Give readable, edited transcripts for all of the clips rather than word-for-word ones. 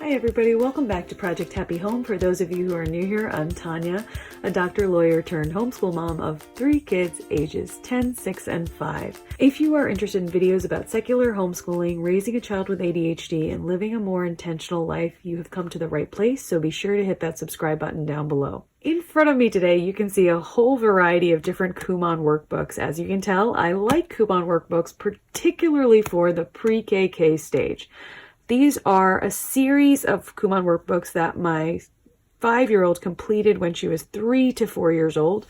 Hi everybody, welcome back to Project Happy Home. For those of you who are new here, I'm Tanya, a doctor, lawyer turned homeschool mom of 3 kids ages 10, 6, and 5. If you are interested in videos about secular homeschooling, raising a child with ADHD, and living a more intentional life, you have come to the right place, so be sure to hit that subscribe button down below. In front of me today, you can see a whole variety of different Kumon workbooks. As you can tell, I like Kumon workbooks, particularly for the pre-KK stage. These are a series of Kumon workbooks that my 5-year-old completed when she was 3 to 4 years old,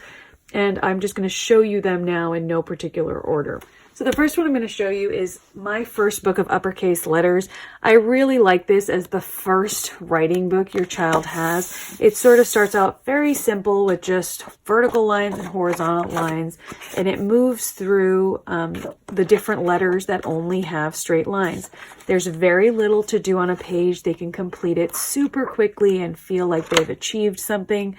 and I'm just going to show you them now in no particular order. So the first one I'm going to show you is my first book of Uppercase Letters. I really like this as the first writing book your child has. It sort of starts out very simple with just vertical lines and horizontal lines, and it moves through the different letters that only have straight lines. There's very little to do on a page. They can complete it super quickly and feel like they've achieved something.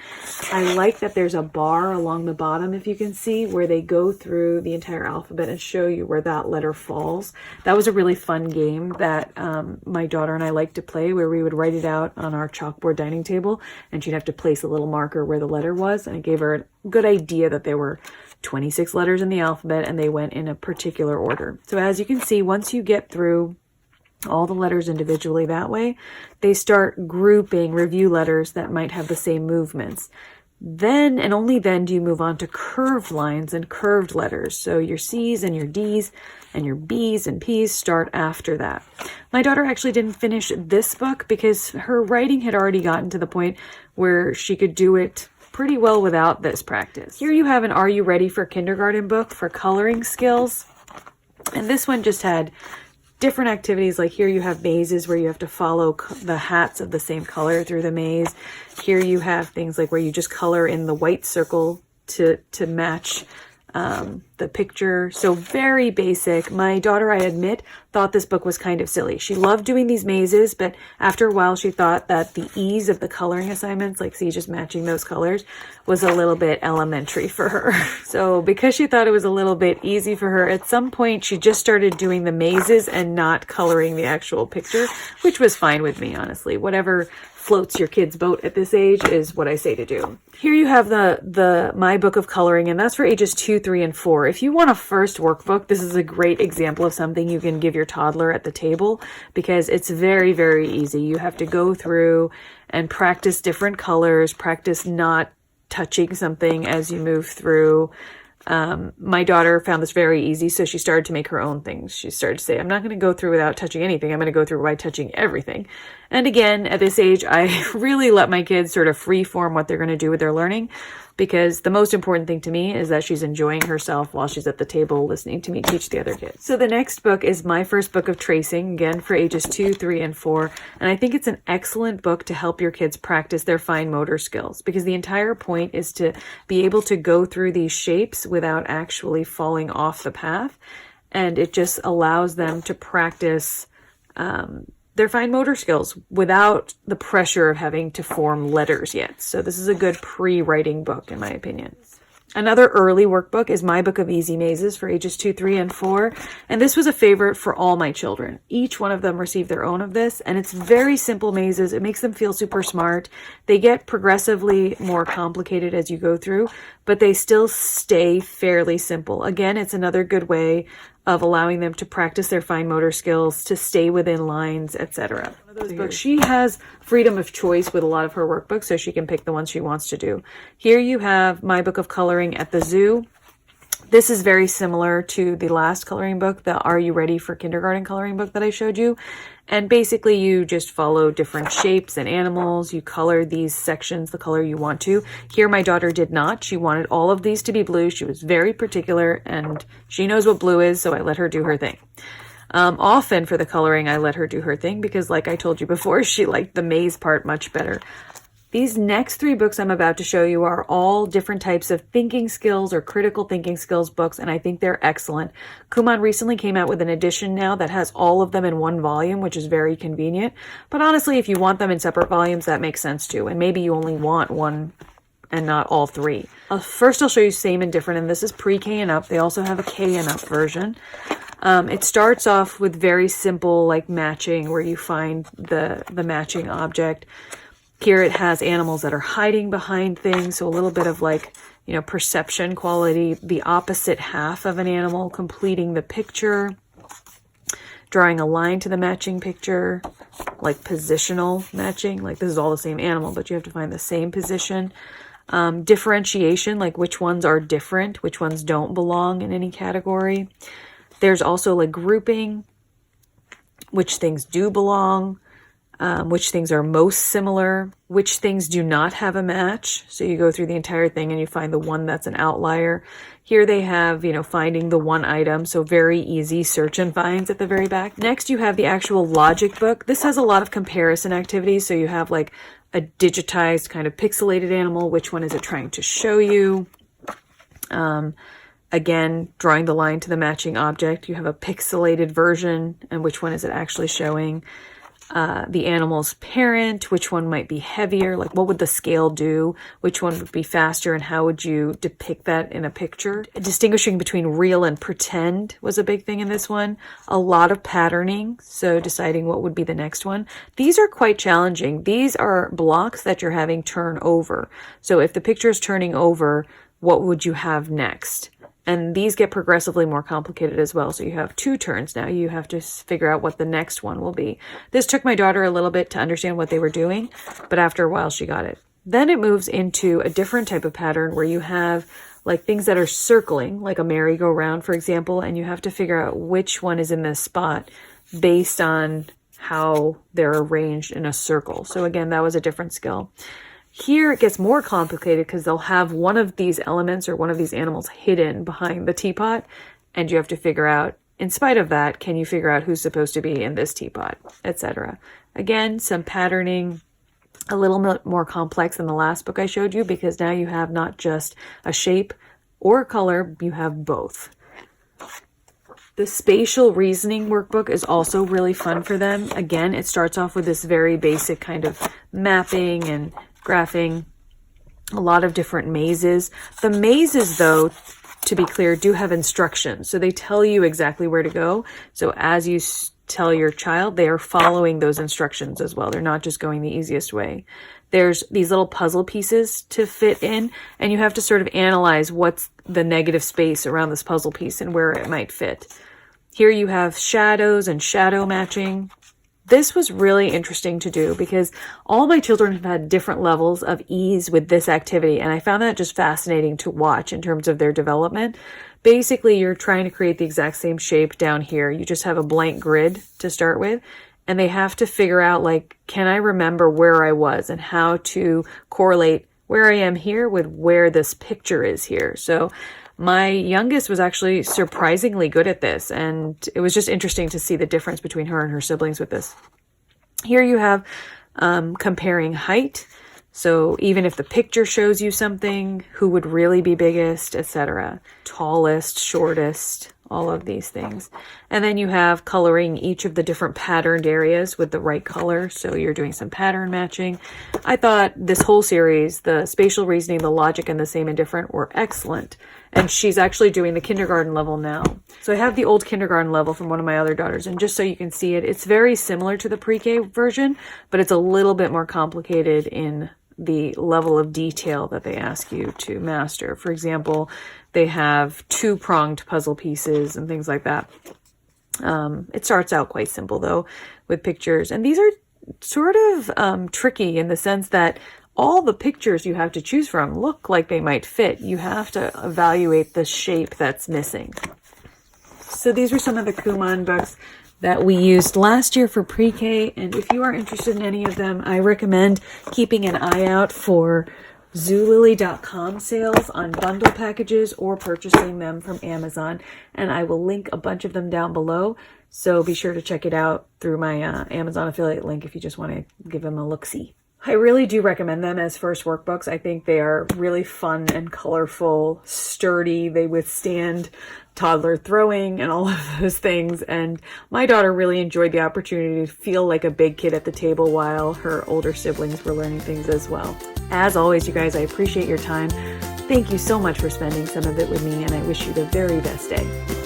I like that there's a bar along the bottom, if you can see, where they go through the entire alphabet and show you where that letter falls. That was a really fun game that my daughter and I liked to play, where we would write it out on our chalkboard dining table and she'd have to place a little marker where the letter was, and it gave her a good idea that there were 26 letters in the alphabet and they went in a particular order. So as you can see, once you get through all the letters individually that way, they start grouping review letters that might have the same movements. Then and only then do you move on to curved lines and curved letters. So your C's and your D's and your B's and P's start after that. My daughter actually didn't finish this book because her writing had already gotten to the point where she could do it pretty well without this practice. Here you have an Are You Ready for Kindergarten book for coloring skills. And this one just had different activities. Like here you have mazes where you have to follow the hats of the same color through the maze. Here you have things like where you just color in the white circle to match the picture. So very basic. My daughter, I admit, thought this book was kind of silly. She loved doing these mazes, but after a while she thought that the ease of the coloring assignments, like see just matching those colors, was a little bit elementary for her. So because she thought it was a little bit easy for her, at some point she just started doing the mazes and not coloring the actual picture, which was fine with me, honestly. Whatever floats your kid's boat at this age is what I say to do. Here you have the My Book of Coloring, and that's for ages 2, 3, and 4. If you want a first workbook, this is a great example of something you can give your toddler at the table because it's very, very easy. You have to go through and practice different colors, practice not touching something as you move through. My daughter found this very easy, so she started to make her own things. She started to say, I'm not going to go through without touching anything. I'm going to go through by touching everything. And again, at this age, I really let my kids sort of free form what they're going to do with their learning, because the most important thing to me is that she's enjoying herself while she's at the table listening to me teach the other kids. So the next book is my first book of tracing, again for ages 2, 3, and 4. And I think it's an excellent book to help your kids practice their fine motor skills, because the entire point is to be able to go through these shapes without actually falling off the path. And it just allows them to practice their fine motor skills without the pressure of having to form letters yet. So this is a good pre-writing book, in my opinion. Another early workbook is My Book of Easy Mazes for ages 2, 3, and 4. And this was a favorite for all my children. Each one of them received their own of this, and it's very simple mazes. It makes them feel super smart. They get progressively more complicated as you go through, but they still stay fairly simple. Again, it's another good way of allowing them to practice their fine motor skills, to stay within lines, etc. One of those books, she has freedom of choice with a lot of her workbooks, so she can pick the ones she wants to do. Here you have My Book of Coloring at the Zoo. This is very similar to the last coloring book, the Are You Ready for Kindergarten coloring book that I showed you. And basically you just follow different shapes and animals. You color these sections the color you want to. Here my daughter did not. She wanted all of these to be blue. She was very particular and she knows what blue is, so I let her do her thing. Often for the coloring, I let her do her thing because, like I told you before, she liked the maze part much better. These next 3 books I'm about to show you are all different types of thinking skills or critical thinking skills books, and I think they're excellent. Kumon recently came out with an edition now that has all of them in one volume, which is very convenient. But honestly, if you want them in separate volumes, that makes sense too. And maybe you only want one and not all 3. First, I'll show you Same and Different, and this is PreK and Up. They also have a K and Up version. It starts off with very simple like matching, where you find the matching object. Here it has animals that are hiding behind things, so a little bit of like, you know, perception quality, the opposite half of an animal completing the picture, drawing a line to the matching picture, like positional matching, like this is all the same animal, but you have to find the same position. Differentiation, like which ones are different, which ones don't belong in any category. There's also like grouping, which things do belong, which things are most similar, which things do not have a match. So you go through the entire thing and you find the one that's an outlier. Here they have, you know, finding the one item. So very easy search and finds at the very back. Next, you have the actual logic book. This has a lot of comparison activities. So you have like a digitized kind of pixelated animal. Which one is it trying to show you? Again, drawing the line to the matching object. You have a pixelated version, and which one is it actually showing? The animal's parent, which one might be heavier? Like what would the scale do? Which one would be faster, and how would you depict that in a picture? Distinguishing between real and pretend was a big thing in this one. A lot of patterning, so deciding what would be the next one. These are quite challenging. These are blocks that you're having turn over. So if the picture is turning over, what would you have next? And these get progressively more complicated as well. So you have 2 turns now. You have to figure out what the next one will be. This took my daughter a little bit to understand what they were doing, but after a while she got it. Then it moves into a different type of pattern where you have like things that are circling, like a merry-go-round, for example, and you have to figure out which one is in this spot based on how they're arranged in a circle. So again, that was a different skill. Here it gets more complicated because they'll have one of these elements or one of these animals hidden behind the teapot, and you have to figure out, in spite of that, can you figure out who's supposed to be in this teapot, etc. Again, some patterning, a little bit more complex than the last book I showed you, because now you have not just a shape or a color, you have both. The spatial reasoning workbook is also really fun for them. Again, it starts off with this very basic kind of mapping and graphing, a lot of different mazes. The mazes, though, to be clear, do have instructions. So they tell you exactly where to go. So as you tell your child, they are following those instructions as well. They're not just going the easiest way. There's these little puzzle pieces to fit in, and you have to sort of analyze what's the negative space around this puzzle piece and where it might fit. Here you have shadows and shadow matching. This was really interesting to do because all my children have had different levels of ease with this activity, and I found that just fascinating to watch in terms of their development. Basically, you're trying to create the exact same shape down here. You just have a blank grid to start with, and they have to figure out, like, can I remember where I was and how to correlate where I am here with where this picture is here. So my youngest was actually surprisingly good at this, and it was just interesting to see the difference between her and her siblings with this. Here you have comparing height. So even if the picture shows you something, who would really be biggest, etc. Tallest, shortest, all of these things. And then you have coloring each of the different patterned areas with the right color. So you're doing some pattern matching. I thought this whole series, the spatial reasoning, the logic, and the same and different were excellent. And she's actually doing the kindergarten level now. So I have the old kindergarten level from one of my other daughters. And just so you can see it, it's very similar to the pre-K version, but it's a little bit more complicated in the level of detail that they ask you to master. For example, they have 2-pronged puzzle pieces and things like that. It starts out quite simple though with pictures. And these are sort of tricky in the sense that all the pictures you have to choose from look like they might fit. You have to evaluate the shape that's missing. So these were some of the Kumon books that we used last year for pre-K, and if you are interested in any of them, I recommend keeping an eye out for Zulily.com sales on bundle packages or purchasing them from Amazon, and I will link a bunch of them down below, so be sure to check it out through my Amazon affiliate link if you just want to give them a look-see. I really do recommend them as first workbooks. I think they are really fun and colorful, sturdy. They withstand toddler throwing and all of those things. And my daughter really enjoyed the opportunity to feel like a big kid at the table while her older siblings were learning things as well. As always, you guys, I appreciate your time. Thank you so much for spending some of it with me, and I wish you the very best day.